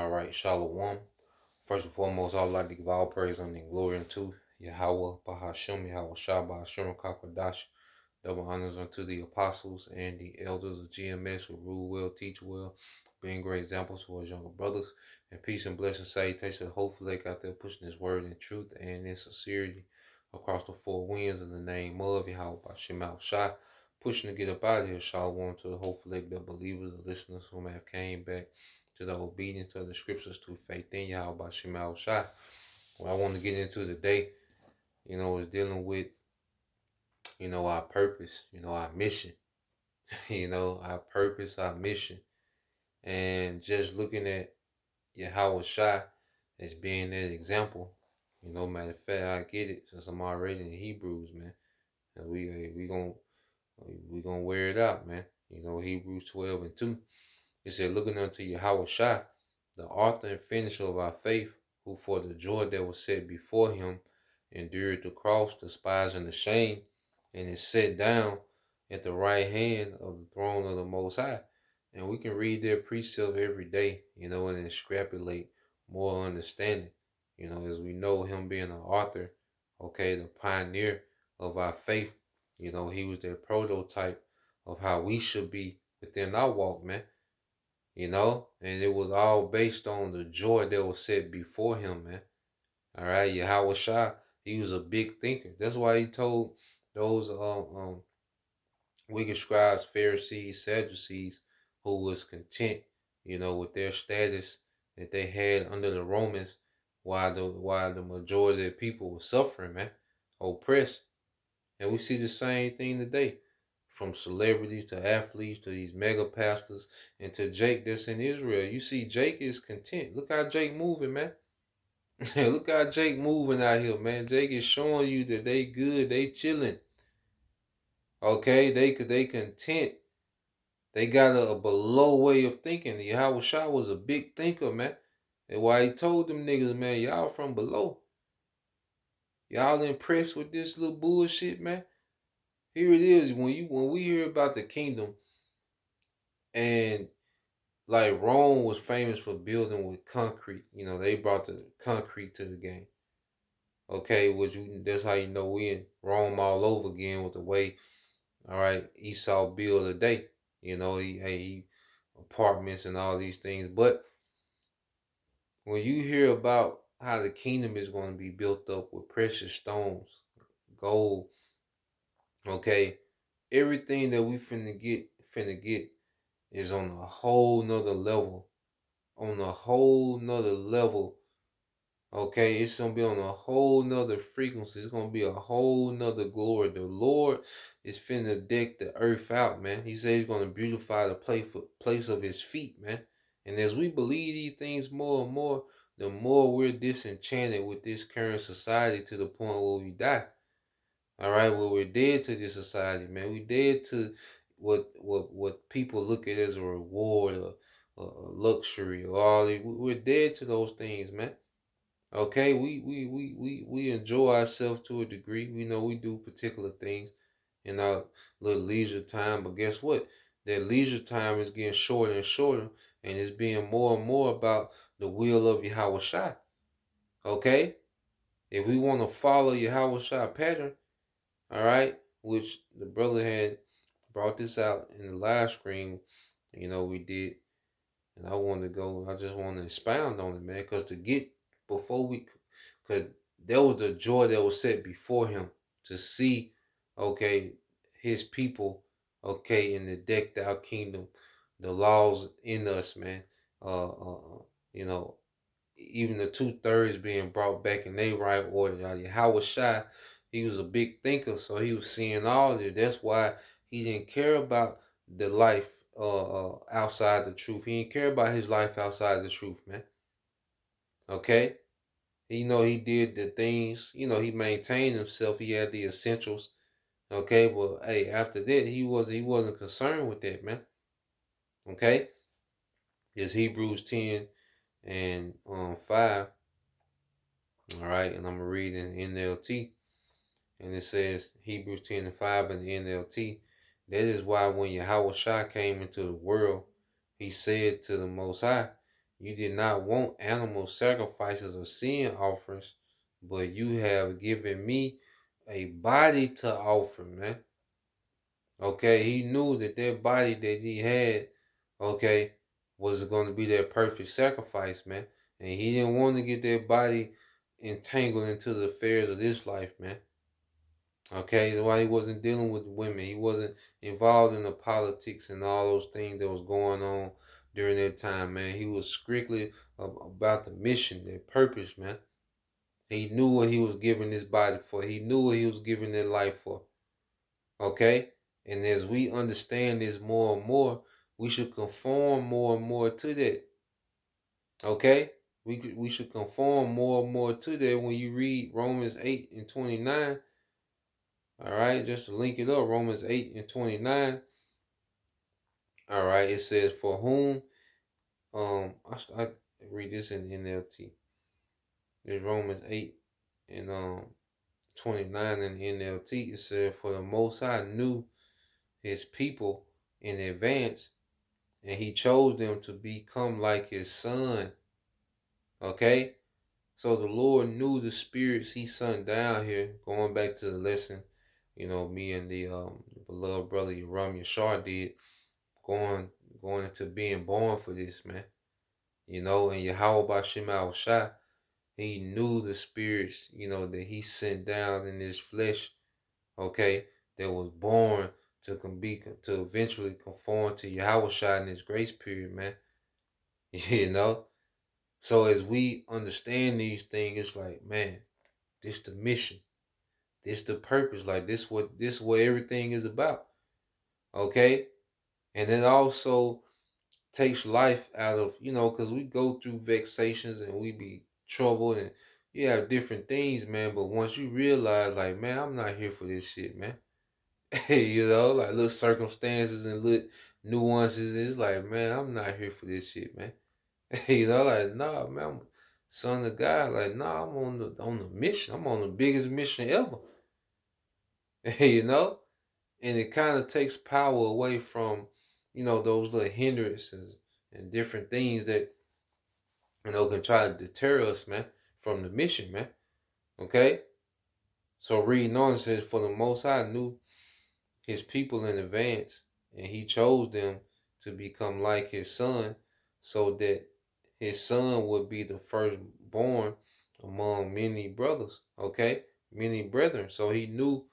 All right, Shalom. First and foremost, I would like to give all praise and glory unto Yahweh, Bahashem, Yahweh Shah, Bahashem, Kakadash. Double honors unto the apostles and the elders of GMS who rule well, teach well, being great examples for his younger brothers. And peace and blessing, salutation, hopefully out there pushing his word in truth and in sincerity across the four winds in the name of Yahweh, Bahashem, Yahweh Shah. Pushing to get up out of here, Shalom to the hopefully the believers, the listeners who may have came back to the obedience of the scriptures to faith in Yahweh Bashem Al Shai. What I want to get into today, is dealing with, our purpose, our mission, our purpose, our mission. And just looking at Yahweh Shai as being that example. Matter of fact, I get it since I'm already in Hebrews, man. And we gonna wear it out, man. Hebrews 12:2. It said, looking unto Yahweh Shai, the author and finisher of our faith, who for the joy that was set before him endured the cross, despising the shame, and is set down at the right hand of the throne of the Most High. And we can read their precept every day, and extrapolate more understanding, as we know him being an author, the pioneer of our faith. He was their prototype of how we should be within our walk, man. And it was all based on the joy that was set before him, man. All right, Yahweh Shai, he was a big thinker. That's why he told those wicked scribes, Pharisees, Sadducees, who was content, with their status that they had under the Romans, while the majority of the people were suffering, man, oppressed. And we see the same thing today. From celebrities to athletes to these mega pastors and to Jake that's in Israel. You see Jake is content. Look how Jake moving, man. Look how Jake moving out here, man. Jake is showing you that they good, they chilling. Okay, they content. They got a below way of thinking. Yahweh Shah was a big thinker, man. And why he told them niggas, man, y'all from below. Y'all impressed with this little bullshit, man? Here it is. When we hear about the kingdom, and like Rome was famous for building with concrete. They brought the concrete to the game. Okay, that's how you know we in Rome all over again with the way, all right, Esau build today. He apartments and all these things. But when you hear about how the kingdom is going to be built up with precious stones, gold, okay, everything that we finna get is on a whole nother level. On a whole nother level. Okay, it's gonna be on a whole nother frequency. It's gonna be a whole nother glory. The Lord is finna deck the earth out, man. He said he's gonna beautify the place of his feet, man. And as we believe these things more and more, the more we're disenchanted with this current society to the point where we die. All right, well, we're dead to this society, man. We dead to what people look at as a reward or a luxury or all these. We're dead to those things, man. Okay, we enjoy ourselves to a degree. We know we do particular things in our little leisure time, but guess what? That leisure time is getting shorter and shorter, and it's being more and more about the will of Yahweh Shai. Okay? If we want to follow Yahweh Shai pattern, all right, which the brother had brought this out in the live stream, we did, and I just want to expound on it, man, because because there was the joy that was set before him to see, okay, his people, okay, in the decked out kingdom, the laws in us, man, you know, even the 2/3 being brought back in their right order. Howard Shai, he was a big thinker, so he was seeing all this. That's why he didn't care about the life outside the truth. He didn't care about his life outside the truth, man. Okay? He did the things, he maintained himself. He had the essentials. Okay, but hey, after that, he wasn't concerned with that, man. Okay? It's Hebrews 10 and 5. All right, and I'm reading NLT. And it says, Hebrews 10 and 5 in the NLT, that is why when Yahweh Shai came into the world, he said to the Most High, You did not want animal sacrifices or sin offerings, but you have given me a body to offer, man. Okay, he knew that that body that he had, okay, was going to be that perfect sacrifice, man. And he didn't want to get that body entangled into the affairs of this life, man. Okay, that's why he wasn't dealing with women. He wasn't involved in the politics and all those things that was going on during that time, man. He was strictly about the mission, the purpose, man. He knew what he was giving his body for. He knew what he was giving his life for. Okay? And as we understand this more and more, we should conform more and more to that. Okay? We should conform more and more to that when you read Romans 8 and 29. All right, just to link it up, Romans 8 and 29. All right, it says, for whom, I read this in the NLT. It's Romans 8 and 29 in the NLT. It says, for the Most High knew his people in advance, and he chose them to become like his son. Okay? So the Lord knew the spirits he sent down here, going back to the lesson, me and the beloved brother Yaram Yashar did, going going into being born for this, man. And YAHAWASHI, he knew the spirits, that he sent down in his flesh, okay, that was born to eventually conform to Yahawashi in his grace period, man. You know? So as we understand these things, it's like, man, this the mission. This the purpose. Like this what everything is about. Okay? And it also takes life out of, because we go through vexations and we be troubled and you have different things, man. But once you realize, like, man, I'm not here for this shit, man. Like little circumstances and little nuances. It's like, man, I'm not here for this shit, man. Like, nah, man, I'm son of God. Like, nah, I'm on the mission. I'm on the biggest mission ever. you know? And it kind of takes power away from, those little hindrances and different things that, can try to deter us, man, from the mission, man. Okay? So reading on, it says, for the Most High knew his people in advance, and he chose them to become like his son, so that his son would be the firstborn among many brothers, okay? Many brethren. So he knew,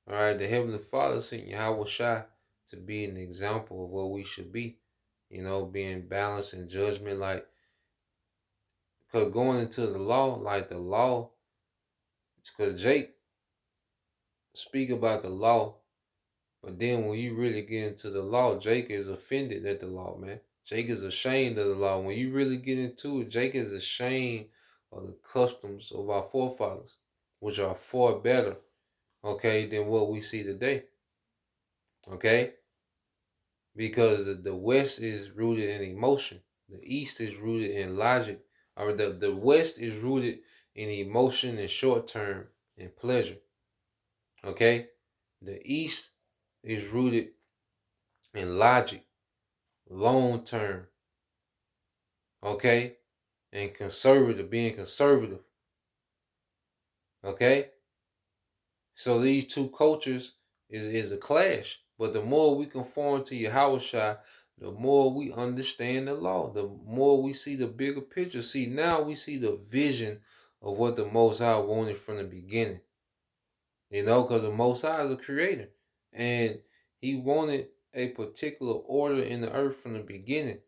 all right, the Heavenly Father sent Yahweh to be an example of what we should be, being balanced in judgment, like, because going into the law, like the law, because Jake speak about the law. But then when you really get into the law, Jake is offended at the law, man. Jake is ashamed of the law. When you really get into it, Jake is ashamed of the customs of our forefathers, which are far better, okay, than what we see today. Okay? Because the West is rooted in emotion. The East is rooted in logic. Or the West is rooted in emotion and short term and pleasure. Okay? The East is rooted in logic, long term, okay, and being conservative, okay. So these two cultures is a clash. But the more we conform to Yahushua, the more we understand the law, the more we see the bigger picture. See, now we see the vision of what the Most High wanted from the beginning. Because the Most High is a creator, and He wanted a particular order in the earth from the beginning.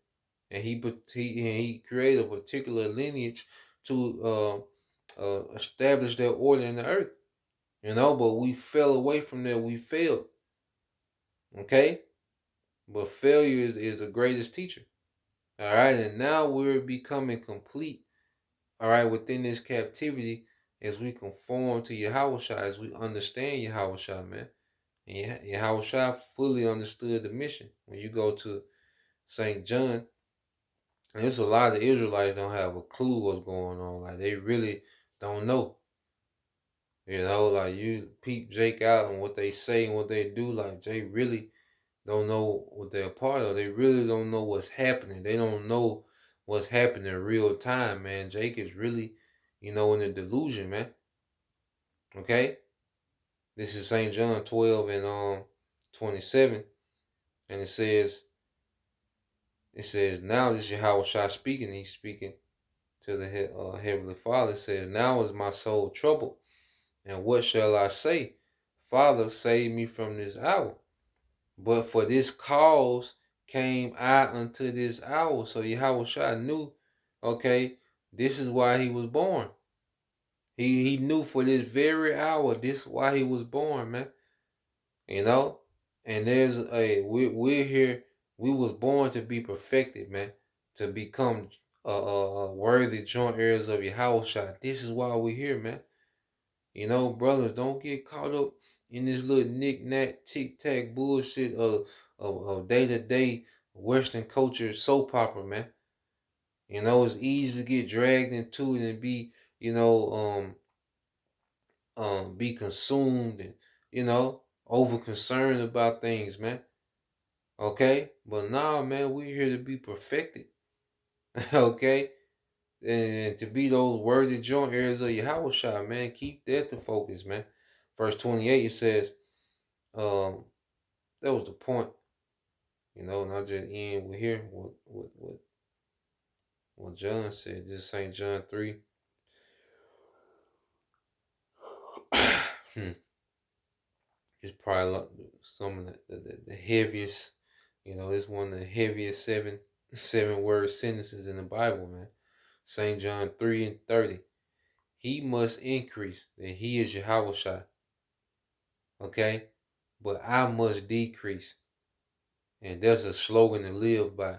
And he created a particular lineage to establish that order in the earth. But we fell away from that. We failed. Okay? But failure is the greatest teacher. All right? And now we're becoming complete, all right, within this captivity as we conform to Yahushua, as we understand Yahushua, man. And Yahushua fully understood the mission. When you go to St. John, and there's a lot of Israelites don't have a clue what's going on. Like, they really don't know. Like, you peep Jake out and what they say and what they do. Like, they really don't know what they're a part of. They really don't know what's happening. They don't know what's happening in real time, man. Jake is really, in a delusion, man. Okay? This is St. John 12 and 27. And it says, now this is YAHAWASHI speaking. He's speaking to the Heavenly Father. It says, now is my soul troubled. And what shall I say? Father, save me from this hour. But for this cause came I unto this hour. So Yahweh knew, okay, this is why he was born. He knew for this very hour, this is why he was born, man. You know? And we're here, we was born to be perfected, man. To become worthy joint heirs of Yahweh. This is why we're here, man. Brothers, don't get caught up in this little knick-knack, tic-tac bullshit of day-to-day Western culture soap opera, man. It's easy to get dragged into it and be, be consumed and, over concerned about things, man. Okay? But nah, man, we're here to be perfected. Okay? And to be those worthy joint heirs of Yahweh, man, keep that the focus, man. Verse 28, it says, that was the point, and I'll just end with here what John said. This is St. John 3. It's probably some of the heaviest, it's one of the heaviest seven word sentences in the Bible, man. St. John 3 and 30. He must increase, that he is Yahweh. Okay? But I must decrease. And that's a slogan to live by.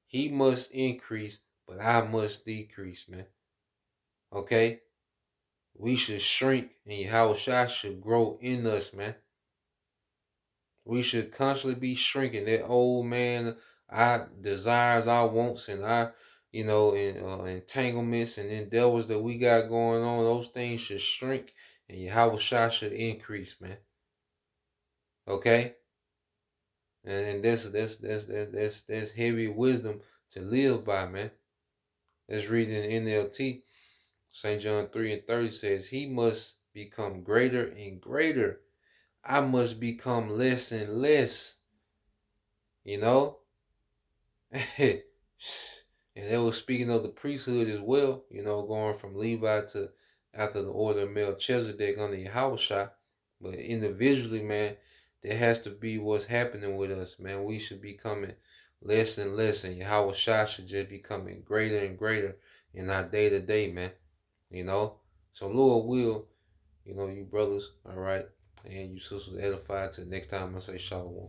He must increase, but I must decrease, man. Okay? We should shrink, and Yahweh should grow in us, man. We should constantly be shrinking. That old man, our desires, our wants, and our, entanglements and endeavors that we got going on, those things should shrink, and Yahweh should increase, man. Okay? And that's heavy wisdom to live by, man. Let's read in NLT. St. John 3 and 30 says, he must become greater and greater. I must become less and less. And they were speaking of the priesthood as well, going from Levi to after the order of Melchizedek under Yahweh. But individually, man, there has to be what's happening with us, man. We should be coming less and less, and Yahweh should just be coming greater and greater in our day to day, man. So Lord will, you brothers, all right, and you sisters edified. Till next time I say shalom.